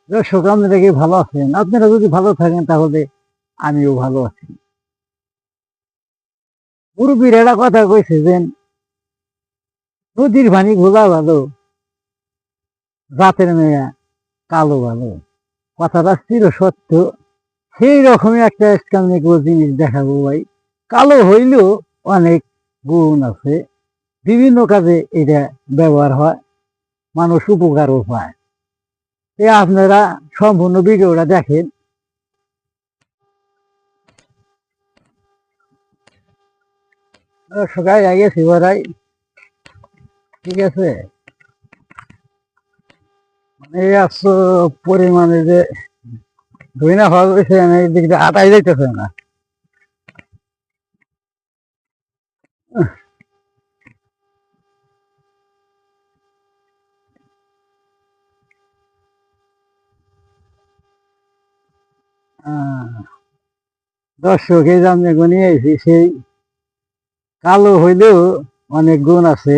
দর্শক, আপনারা কি ভালো আছেন? আপনারা যদি ভালো থাকেন তাহলে আমিও ভালো আছি। মুরব্বীর একটা কথা কইছে যে নদীর পানি ঘোলা ভালো, রাতের মেয়া কালো ভালো। কথাটা চির সত্য। সেই রকমই একটা ইসলামিক জিনিস দেখাবো ভাই। কালো হইলেও অনেক গুণ আছে, বিভিন্ন কাজে এটা ব্যবহার হয়, মানুষ উপকারও পায়। আপনারা সম্পূর্ণ ভিডিওটা দেখেন। সকাল আগে শিবরাই, ঠিক আছে। এই আসছো পরিমাণে যে ধুই না হওয়া হয়েছে, এই দিকটা আটাই যাইতেছে না। দর্শক, এই যে আমি নিয়ে আইছি, সেই কালো হইলেও অনেক গুণ আছে।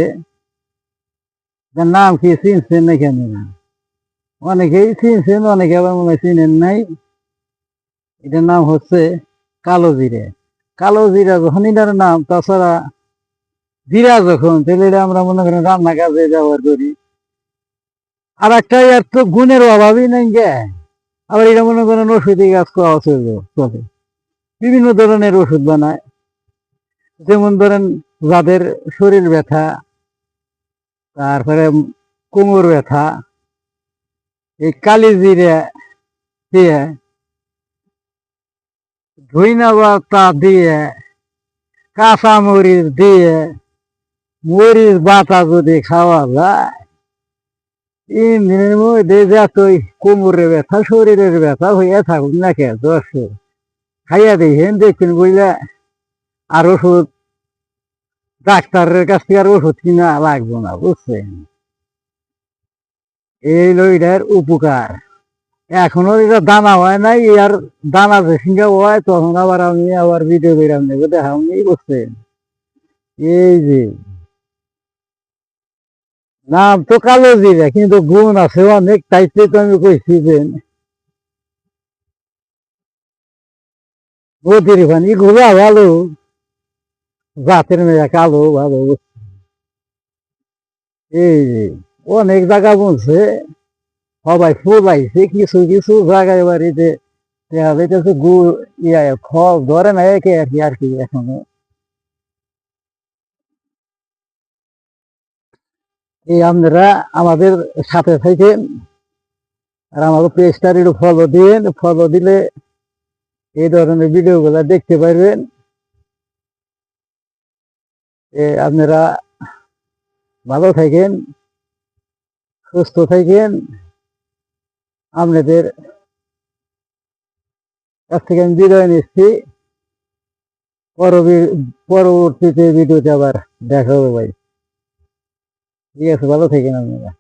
তার নাম কি চিনছেন না কেন? না, অনেকেই চিনছেন, অনেকে আবার মনে হয় চিনেন নাই। এটার নাম হচ্ছে কালো জিরে। কালো জিরা যখন এটার নাম, তাছাড়া জিরা যখন, তাহলে এটা আমরা মনে করেন রান্না কাজে ব্যবহার করি। আর একটা এর তো গুণের অভাবই নাই গে। আবার এটা মনে করেন ওষুধি গাছ খাওয়া চলে, বিভিন্ন ধরনের ওষুধ বানায়। যেমন ধরেন, যাদের শরীর ব্যথা, তারপরে কোমর ব্যথা, এই কালি জিরে দিয়ে, ধইনা পাতা দিয়ে, কাঁচা মরিচ দিয়ে, মরিচ বাটা যদি খাওয়া যায়, 3 দিনের মধ্যে যতই কোমরের ব্যথা, শরীরের ব্যথা হইয়া থাকুক না কে, দর্শক খাইয়া দেখেন, দেখবেন বুঝলে আর ওষুধ, ডাক্তারের কাছ থেকে আর ওষুধ কিনা লাগবো না, বুঝছেন। এই লইটার উপকার। এখনো এটা দানা হয় নাই, আর দানা যেখানে হয় তখন আবার আমি আবার ভিডিও বেরাম নেবো, দেখামনি, বুঝছেন। এই যে নাম তো কালো জিরা, কিন্তু গুণ আছে অনেক, তাইতে তো আমি কইছি যে নদীর পানি ঘোলা ভালো, জাতের মেয়ে কালো ভালো। এই যে অনেক জায়গা বলছে, সবাই ফুলাইছে, কিছু কিছু জায়গায় বাড়িতে দেখা যাইতেছে গুড় ফল ধরে না, একে আর কি এখনো। এই আপনারা আমাদের সাথে থাকেন, আর আমাকে পেজটার একটু ফলো দিন। ফলো দিলে এই ধরনের ভিডিও গুলা দেখতে পারবেন। আপনারা ভালো থাকেন, সুস্থ থাকেন। আপনাদের কাছ থেকে আমি বিদায় নিচ্ছি। পরবর্তীতে ভিডিওতে আবার দেখা হবে ভাই। ঠিক আছে, ভালো থাকেন আপনারা।